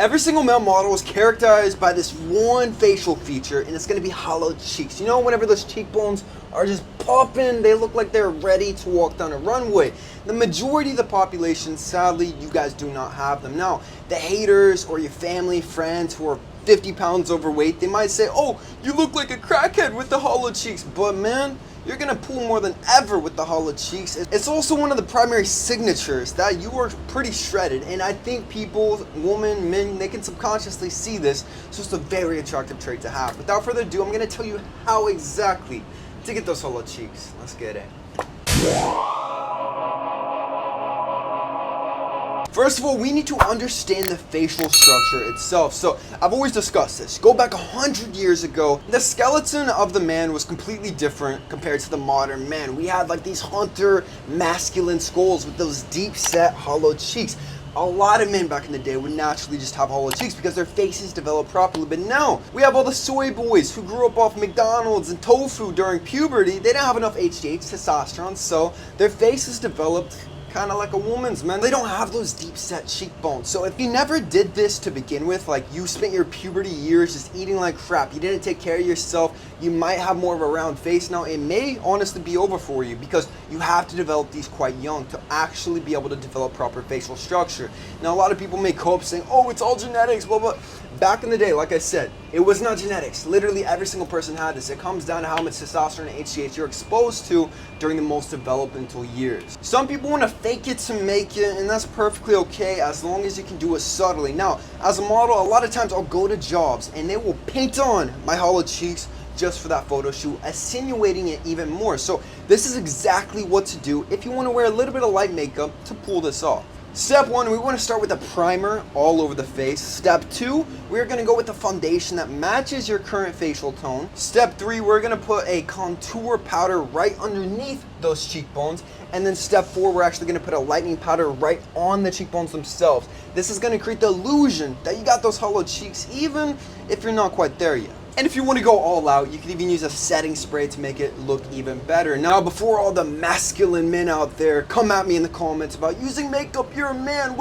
Every single male model is characterized by this one facial feature, and it's going to be hollow cheeks. You know, whenever those cheekbones are just popping, they look like they're ready to walk down a runway. The majority of the population, sadly, you guys do not have them. Now, the haters or your family, friends who are 50 pounds overweight, they might say, oh, you look like a crackhead with the hollow cheeks. But man, you're gonna pull more than ever with the hollow cheeks. It's also one of the primary signatures that you are pretty shredded, and I think people, women, men, they can subconsciously see this, so it's a very attractive trait to have. Without further ado, I'm gonna tell you how exactly to get those hollow cheeks. Let's get it. First of all, we need to understand the facial structure itself. So I've always discussed this. Go back 100 years ago, the skeleton of the man was completely different compared to the modern man. We had like these hunter masculine skulls with those deep set hollow cheeks. A lot of men back in the day would naturally just have hollow cheeks because their faces developed properly. But now we have all the soy boys who grew up off McDonald's and tofu during puberty. They didn't have enough HGH, testosterone, so their faces developed kind of like a woman's, man. They don't have those deep set cheekbones. So if you never did this to begin with, like you spent your puberty years just eating like crap, you didn't take care of yourself, you might have more of a round face. Now it may honestly be over for you because you have to develop these quite young to actually be able to develop proper facial structure. Now a lot of people make hope saying, oh, it's all genetics, blah, blah. Back in the day, like I said, it was not genetics. Literally every single person had this. It comes down to how much testosterone and HGH you're exposed to during the most developmental years. Some people want to fake it to make it, and that's perfectly okay as long as you can do it subtly. Now, as a model, a lot of times I'll go to jobs and they will paint on my hollow cheeks just for that photo shoot, attenuating it even more. So this is exactly what to do if you want to wear a little bit of light makeup to pull this off. Step 1, we want to start with a primer all over the face. Step 2, we're going to go with a foundation that matches your current facial tone. Step 3, we're going to put a contour powder right underneath those cheekbones. And then step 4, we're actually going to put a lightening powder right on the cheekbones themselves. This is going to create the illusion that you got those hollow cheeks even if you're not quite there yet. And if you want to go all out, you can even use a setting spray to make it look even better. Now, before all the masculine men out there come at me in the comments about using makeup, you're a man,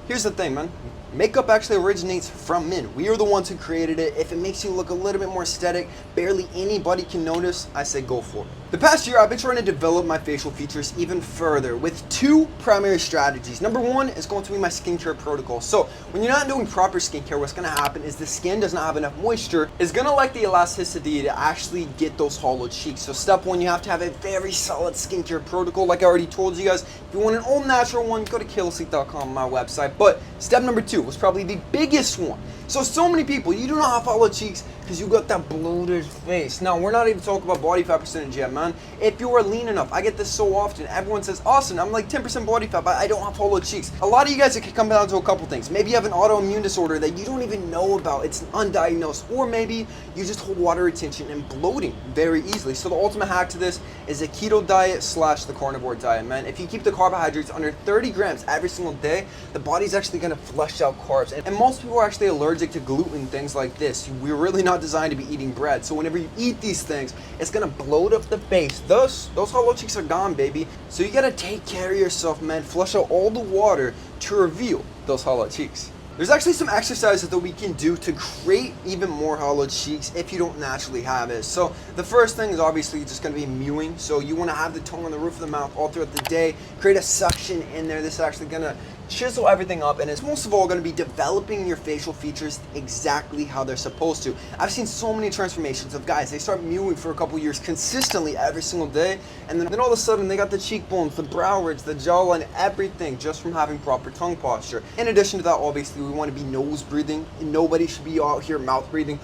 here's the thing, man. Makeup actually originates from men. We are the ones who created it. If it makes you look a little bit more aesthetic, barely anybody can notice, I say go for it. The past year, I've been trying to develop my facial features even further with 2 primary strategies. Number 1 is going to be my skincare protocol. So when you're not doing proper skincare, what's going to happen is the skin does not have enough moisture. It's going to lack the elasticity to actually get those hollow cheeks. So step 1, you have to have a very solid skincare protocol. Like I already told you guys, if you want an all natural one, go to kalosique.com, my website. But step number 2 was probably the biggest one. So many people, you do not have hollow cheeks because you got that bloated face. Now, we're not even talking about body fat percentage yet, man. If you are lean enough, I get this so often. Everyone says, Austin, I'm like 10% body fat, but I don't have hollow cheeks. A lot of you guys, it can come down to a couple things. Maybe you have an autoimmune disorder that you don't even know about. It's undiagnosed. Or maybe you just hold water retention and bloating very easily. So the ultimate hack to this is a keto diet / the carnivore diet, man. If you keep the carbohydrates under 30 grams every single day, the body's actually going to flush out carbs. And most people are actually allergic to gluten, things like this. We're really not designed to be eating bread. So whenever you eat these things, it's going to bloat up the face. Thus, those hollow cheeks are gone, baby. So you got to take care of yourself, man. Flush out all the water to reveal those hollow cheeks. There's actually some exercises that we can do to create even more hollow cheeks if you don't naturally have it. So the first thing is obviously just going to be mewing. So you want to have the tongue on the roof of the mouth all throughout the day. Create a suction in there. This is actually going to chisel everything up, and it's most of all going to be developing your facial features exactly how they're supposed to. I've seen so many transformations of guys. They start mewing for a couple years consistently every single day, and then all of a sudden they got the cheekbones, the brow ridge, the jawline, everything just from having proper tongue posture. In addition to that, obviously we want to be nose breathing, and nobody should be out here mouth breathing.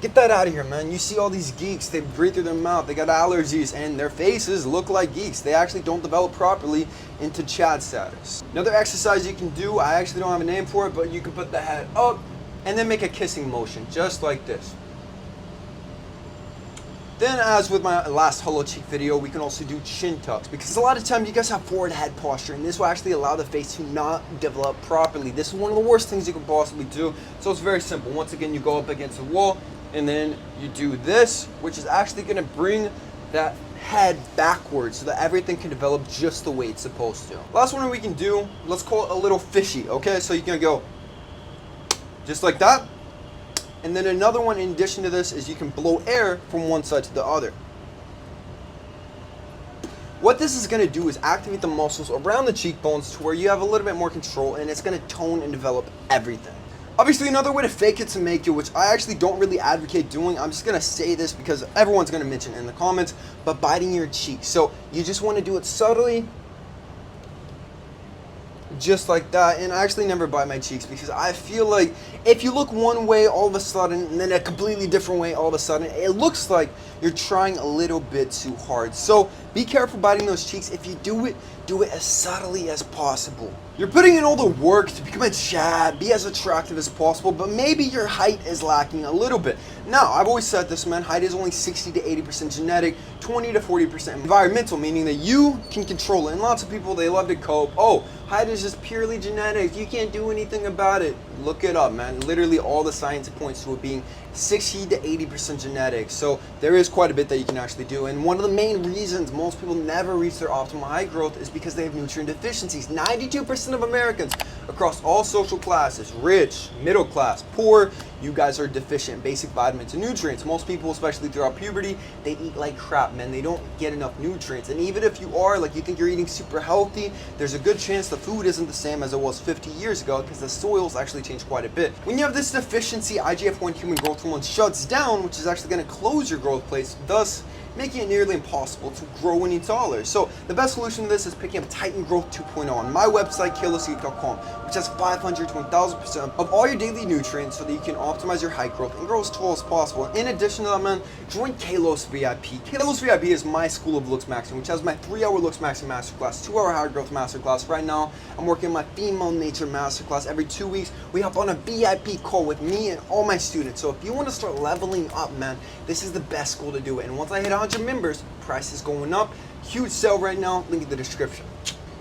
Get that out of here, man. You see all these geeks, they breathe through their mouth, they got allergies, and their faces look like geeks. They actually don't develop properly into Chad status. Another exercise you can do, I actually don't have a name for it, but you can put the head up and then make a kissing motion, just like this. Then, as with my last hollow cheek video, we can also do chin tucks, because a lot of times you guys have forward head posture, and this will actually allow the face to not develop properly. This is one of the worst things you can possibly do. So it's very simple. Once again, you go up against the wall, and then you do this, which is actually going to bring that head backwards so that everything can develop just the way it's supposed to. Last one we can do, let's call it a little fishy, okay? So you're gonna go just like that. And then another one in addition to this is you can blow air from one side to the other. What this is going to do is activate the muscles around the cheekbones to where you have a little bit more control, and it's going to tone and develop everything. Obviously, another way to fake it to make it, which I actually don't really advocate doing, I'm just going to say this because everyone's going to mention it in the comments, but biting your cheek. So you just want to do it subtly, just like that. And I actually never bite my cheeks because I feel like if you look one way all of a sudden and then a completely different way all of a sudden, it looks like you're trying a little bit too hard. So be careful biting those cheeks. If you do it as subtly as possible. You're putting in all the work to become a Chad, be as attractive as possible, but maybe your height is lacking a little bit. Now, I've always said this, man, height is only 60 to 80% genetic, 20 to 40% environmental, meaning that you can control it. And lots of people, they love to cope, oh, height is just purely genetic, you can't do anything about it. Look it up, man. Literally all the science points to it being 60 to 80% genetic. So there is quite a bit that you can actually do. And one of the main reasons most people never reach their optimal height growth is because they have nutrient deficiencies. 92% of Americans across all social classes, rich, middle class, poor, you guys are deficient in basic vitamins and nutrients. Most people, especially throughout puberty, they eat like crap, man. They don't get enough nutrients. And even if you are, like, you think you're eating super healthy, there's a good chance the food isn't the same as it was 50 years ago because the soils actually changed quite a bit. When you have this deficiency, IGF-1 human growth hormone shuts down, which is actually going to close your growth plates, thus making it nearly impossible to grow any taller. So the best solution to this is picking up Titan Growth 2.0 on my website, kalosique.com, which has 500 to 1,000% of all your daily nutrients so that you can optimize your height growth and grow as tall as possible. In addition to that, man, join Kalos VIP. Kalos VIP is my school of looks maxing, which has my 3-hour looks maxing masterclass, 2-hour hair growth masterclass. Right now, I'm working on my female nature masterclass. Every 2 weeks, we hop on a VIP call with me and all my students. So if you want to start leveling up, man, this is the best school to do it. And once I hit 100 members, price is going up. Huge sale right now, link in the description.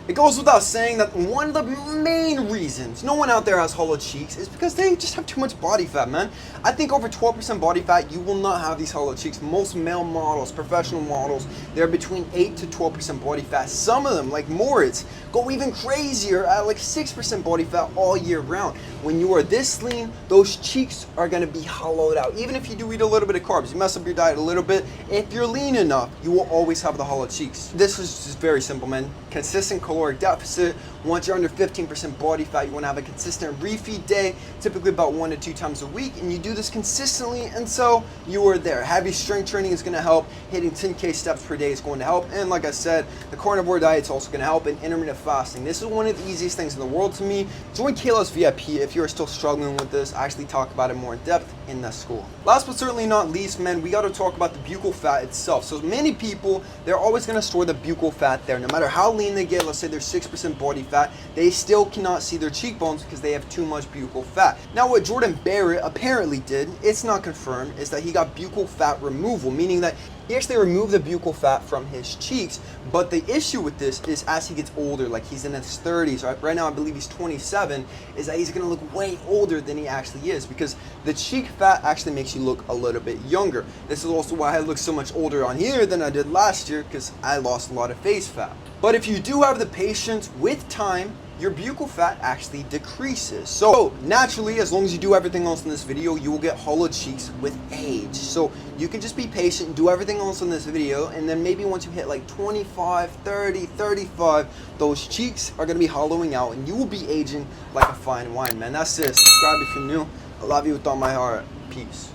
It goes without saying that one of the main reasons no one out there has hollow cheeks is because they just have too much body fat, man. I think over 12% body fat, you will not have these hollow cheeks. Most male models, professional models, they're between 8 to 12% body fat. Some of them, like Moritz, go even crazier at like 6% body fat all year round. When you are this lean, those cheeks are gonna be hollowed out. Even if you do eat a little bit of carbs, you mess up your diet a little bit, if you're lean enough, you will always have the hollow cheeks. This is just very simple, man. Consistent caloric deficit. Once you're under 15% body fat, you want to have a consistent refeed day, typically about 1 to 2 times a week, and you do this consistently until you are there. Heavy strength training is going to help. Hitting 10K steps per day is going to help, and like I said, the carnivore diet is also going to help, and intermittent fasting. This is one of the easiest things in the world to me. Join Kalos VIP if you're still struggling with this. I actually talk about it more in depth in the school. Last but certainly not least, man, we got to talk about the buccal fat itself. So many people, they're always going to store the buccal fat there. No matter how lean they get, let's say they're 6% body fat, they still cannot see their cheekbones because they have too much buccal fat. Now what Jordan Barrett apparently did, it's not confirmed, is that he got buccal fat removal, meaning that he actually removed the buccal fat from his cheeks. But the issue with this is as he gets older, like he's in his 30s, right now I believe he's 27, is that he's going to look way older than he actually is because the cheek fat actually makes you look a little bit younger. This is also why I look so much older on here than I did last year because I lost a lot of face fat. But if you do have the patience, with time, your buccal fat actually decreases. So naturally, as long as you do everything else in this video, you will get hollow cheeks with age. So you can just be patient, do everything else in this video, and then maybe once you hit like 25, 30, 35, those cheeks are gonna be hollowing out and you will be aging like a fine wine, man. That's it. Subscribe if you're new. I love you with all my heart. Peace.